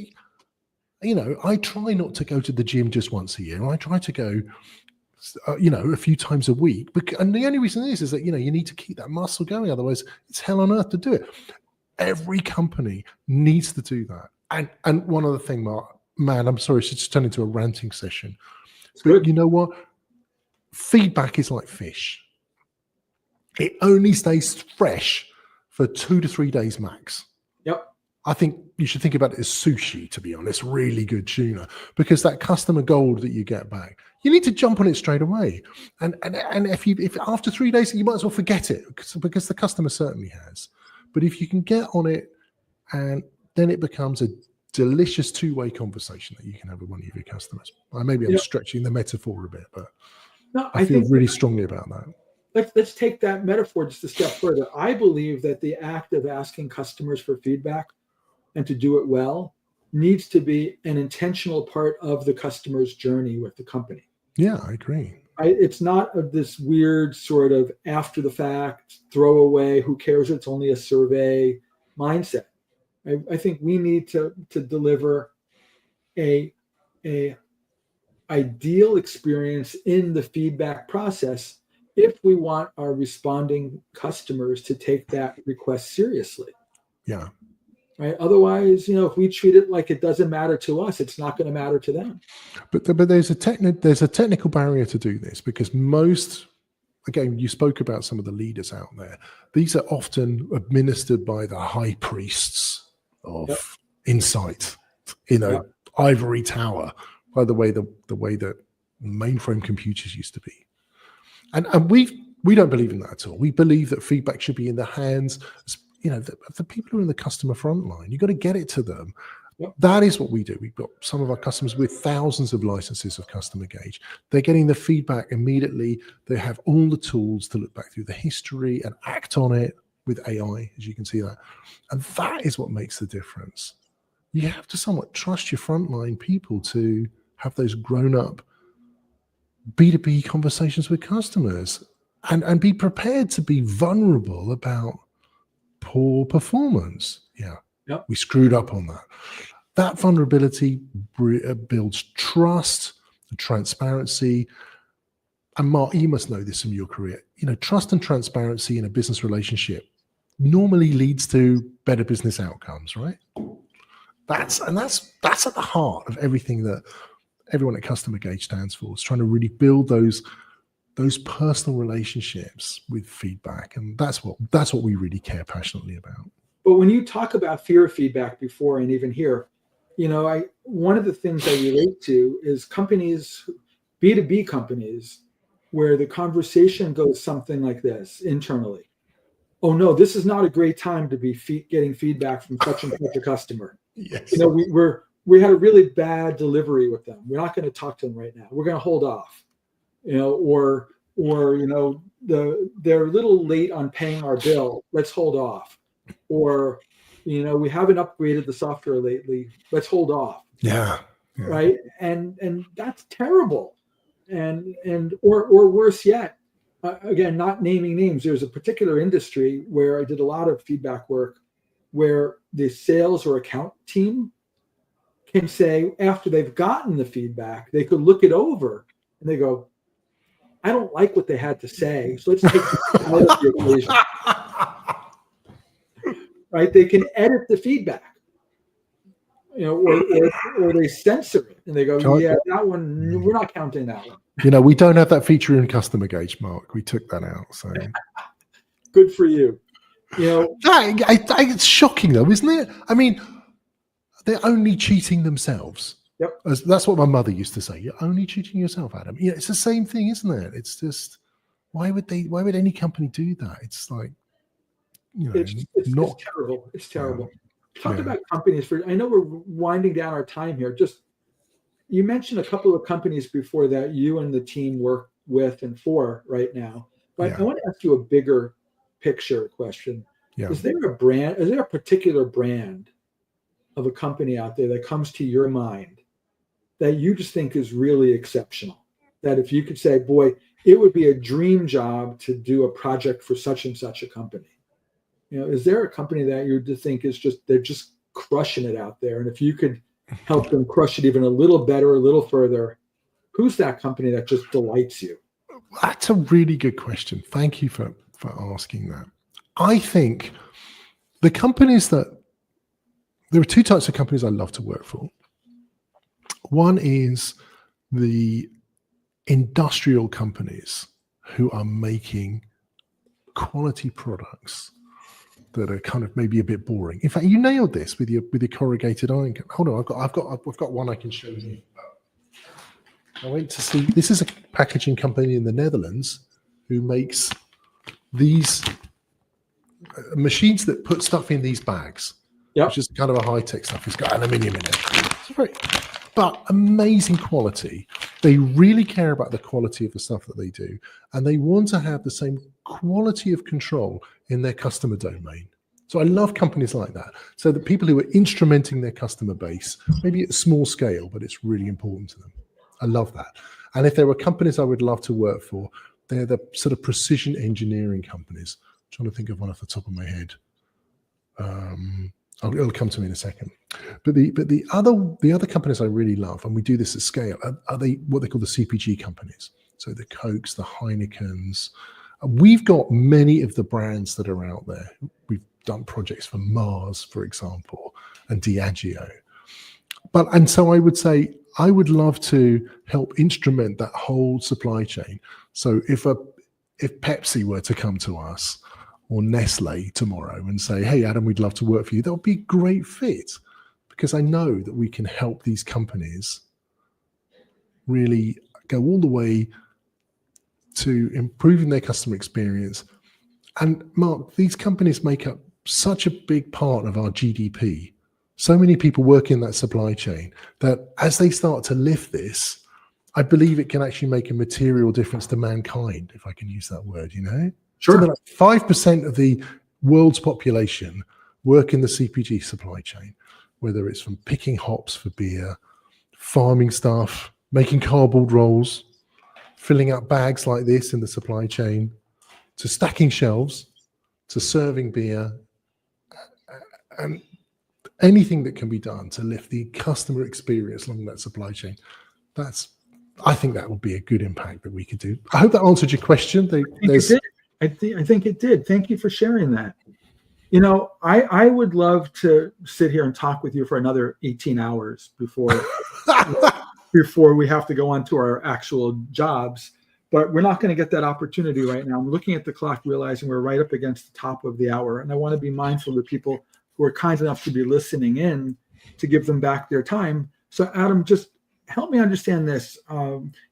I try not to go to the gym just once a year. I try to go a few times a week. And the only reason is that, you need to keep that muscle going. Otherwise, it's hell on earth to do it. Every company needs to do that. And one other thing, Mark, man, I'm sorry, it's just turned into a ranting session. But you know what? Feedback is like fish. It only stays fresh for 2 to 3 days max.
Yep. I
think you should think about it as sushi, to be honest, really good tuna, because that customer gold that you get back, you need to jump on it straight away. And if after 3 days, you might as well forget it because the customer certainly has. But if you can get on it, and then it becomes a delicious two-way conversation that you can have with one of your customers. Maybe I'm stretching the metaphor a bit, but
No,
I feel really strongly about that.
Let's take that metaphor just a step further. I believe that the act of asking customers for feedback and to do it well needs to be an intentional part of the customer's journey with the company.
Yeah, I agree.
It's not this weird sort of after the fact, throw away, who cares, it's only a survey mindset. I think we need to deliver a ideal experience in the feedback process if we want our responding customers to take that request seriously.
Yeah.
Right. Otherwise, if we treat it like it doesn't matter to us, it's not going to matter to them.
But there's a technical barrier to do this, because most, again, you spoke about some of the leaders out there. These are often administered by the high priests of insight, ivory tower, by the way that mainframe computers used to be. And we don't believe in that at all. We believe that feedback should be in the hands, the people who are in the customer front line. You've got to get it to them. Yep. That is what we do. We've got some of our customers with thousands of licenses of CustomerGauge. They're getting the feedback immediately. They have all the tools to look back through the history and act on it with AI, as you can see that. And that is what makes the difference. You have to somewhat trust your frontline people to have those grown-up B2B conversations with customers and be prepared to be vulnerable about poor performance. Yeah.
Yep.
We screwed up on that. That vulnerability builds trust and transparency. And Marc, you must know this from your career. Trust and transparency in a business relationship normally leads to better business outcomes, right? That's at the heart of everything that everyone at CustomerGauge stands for. Is trying to really build those personal relationships with feedback, and that's what we really care passionately about.
But when you talk about fear of feedback before, and even here, one of the things I relate to is companies, B2B companies, where the conversation goes something like this internally. Oh no, this is not a great time to be getting feedback from such and such a customer.
Yes.
We had a really bad delivery with them. We're not going to talk to them right now. We're going to hold off. Or they're a little late on paying our bill. Let's hold off. Or, we haven't upgraded the software lately. Let's hold off.
Yeah.
Right. And that's terrible. Or worse yet, again, not naming names. There's a particular industry where I did a lot of feedback work where the sales or account team can say, after they've gotten the feedback, they could look it over and they go, I don't like what they had to say, so let's take this out of the equation. Right? They can edit the feedback, or they censor it and they go, that one, we're not counting that one.
We don't have that feature in CustomerGauge, Marc. We took that out. So
good for you.
It's shocking though, isn't it? I mean, they're only cheating themselves.
Yep.
That's what my mother used to say. You're only cheating yourself, Adam. It's the same thing, isn't it? It's just, why would any company do that? It's like,
it's terrible. It's terrible. Talk about companies I know we're winding down our time here. You mentioned a couple of companies before that you and the team work with and for right now. But I want to ask you a bigger picture question. Yeah. Is there a particular brand of a company out there that comes to your mind that you just think is really exceptional? That if you could say, boy, it would be a dream job to do a project for such and such a company. Is there a company that you just think they're just crushing it out there? And if you could help them crush it even a little better, a little further, who's that company that just delights you?
That's a really good question. Thank you for asking that. I think there are two types of companies I love to work for. One is the industrial companies who are making quality products that are kind of maybe a bit boring. In fact, you nailed this with your corrugated iron. Hold on, I've got one I can show you. I went to see. This is a packaging company in the Netherlands who makes these machines that put stuff in these bags.
Yeah,
which is kind of a high-tech stuff. It's got aluminium in it. But amazing quality. They really care about the quality of the stuff that they do, and they want to have the same quality of control in their customer domain. So I love companies like that. So the people who are instrumenting their customer base, maybe at a small scale, but it's really important to them. I love that. And if there were companies I would love to work for, they're the sort of precision engineering companies. I'm trying to think of one off the top of my head. It'll come to me in a second. But the other companies I really love, and we do this at scale, are what they call the CPG companies. So the Cokes, the Heinekens. We've got many of the brands that are out there. We've done projects for Mars, for example, and Diageo. And so I would say I would love to help instrument that whole supply chain. So if Pepsi were to come to us, or Nestle tomorrow, and say, hey, Adam, we'd love to work for you, that would be a great fit, because I know that we can help these companies really go all the way to improving their customer experience. And Mark, these companies make up such a big part of our GDP. So many people work in that supply chain that as they start to lift this, I believe it can actually make a material difference to mankind, if I can use that word, you know?
Sure.
Something like 5% of the world's population work in the CPG supply chain, whether it's from picking hops for beer, farming stuff, making cardboard rolls, filling up bags like this in the supply chain, to stacking shelves, to serving beer, and anything that can be done to lift the customer experience along that supply chain. I think that would be a good impact that we could do. I hope that answered your question.
I think it did. Thank you for sharing that. You know, I would love to sit here and talk with you for another 18 hours before we have to go on to our actual jobs, but we're not going to get that opportunity right now. I'm looking at the clock, realizing we're right up against the top of the hour, and I want to be mindful of people who are kind enough to be listening in to give them back their time. So Adam, just help me understand this.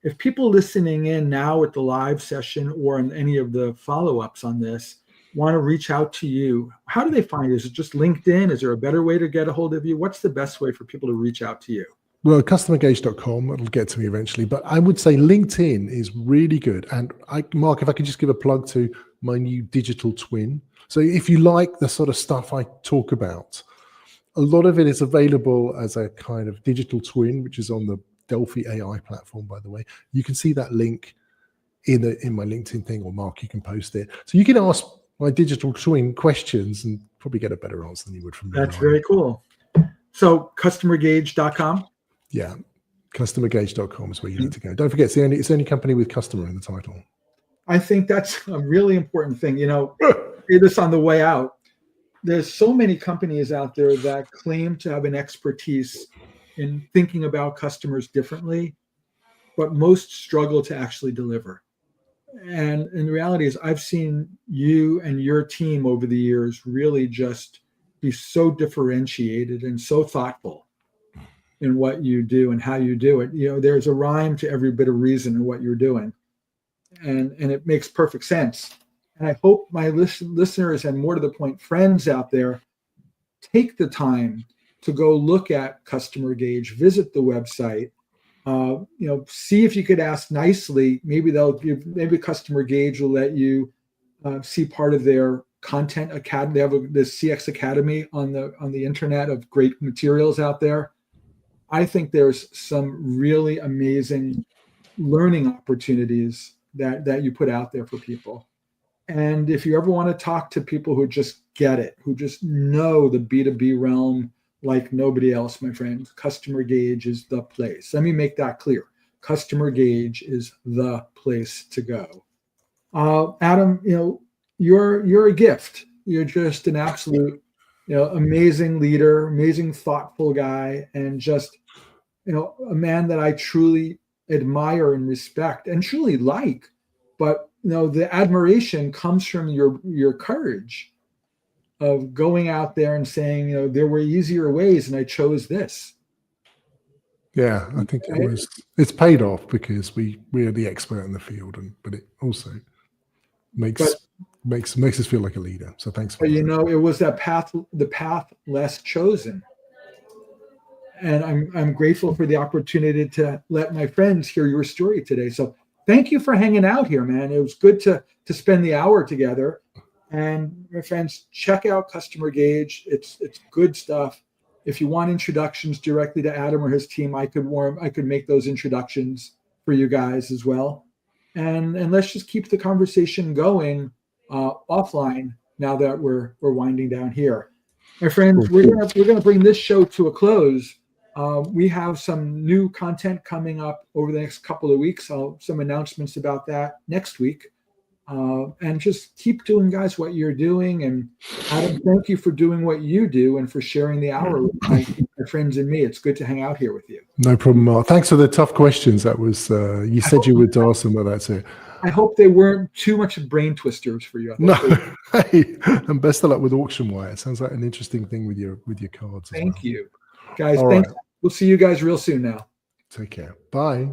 If people listening in now at the live session or in any of the follow-ups on this want to reach out to you, how do they find you? Is it just LinkedIn? Is there a better way to get a hold of you? What's the best way for people to reach out to you?
Well, CustomerGauge.com, it'll get to me eventually, but I would say LinkedIn is really good. And Mark, if I could just give a plug to my new digital twin. So if you like the sort of stuff I talk about, a lot of it is available as a kind of digital twin, which is on the Delphi AI platform, by the way. You can see that link in my LinkedIn thing, or Mark, you can post it. So you can ask my digital twin questions and probably get a better answer than you would from me.
That's very cool. So CustomerGauge.com?
Yeah, CustomerGauge.com is where you need to go. Don't forget, it's the only company with customer in the title.
I think that's a really important thing. You know, say this on the way out. There's so many companies out there that claim to have an expertise in thinking about customers differently, but most struggle to actually deliver. And the reality is, I've seen you and your team over the years really just be so differentiated and so thoughtful in what you do and how you do it. You know, there's a rhyme to every bit of reason in what you're doing. And it makes perfect sense. And I hope my listeners, and more to the point, friends out there, take the time to go look at CustomerGauge, visit the website, see if you could ask nicely. Maybe CustomerGauge will let you see part of their content academy. They have the CX Academy on the internet of great materials out there. I think there's some really amazing learning opportunities that you put out there for people. And if you ever want to talk to people who just get it, who just know the B2B realm like nobody else, my friend, CustomerGauge is the place. Let me make that clear. CustomerGauge is the place to go. Adam, you're a gift. You're just an absolute, amazing leader, amazing, thoughtful guy, and just, a man that I truly admire and respect and truly like. But the admiration comes from your courage of going out there and saying, there were easier ways and I chose this.
Yeah, I think it's paid off because we are the expert in the field, but it also makes us feel like a leader. So thanks for that.
It was the path less chosen. and I'm grateful for the opportunity to let my friends hear your story today. So thank you for hanging out here, man. It was good to spend the hour together. And my friends, check out CustomerGauge. It's good stuff. If you want introductions directly to Adam or his team, I could make those introductions for you guys as well. And let's just keep the conversation going offline now that we're winding down here. My friends, we're gonna bring this show to a close. We have some new content coming up over the next couple of weeks. Some announcements about that next week. And just keep doing, guys, what you're doing. And Adam, thank you for doing what you do and for sharing the hour with my friends and me. It's good to hang out here with you.
No problem, Mark. Thanks for the tough questions. That was, you said you would ask them, but that's it.
I hope they weren't too much brain twisters for you.
No, hey, and best of luck with auction wire. It sounds like an interesting thing with your cards.
Thank you, guys.
All
thanks.
right.
We'll see you guys real soon now.
Take care. Bye.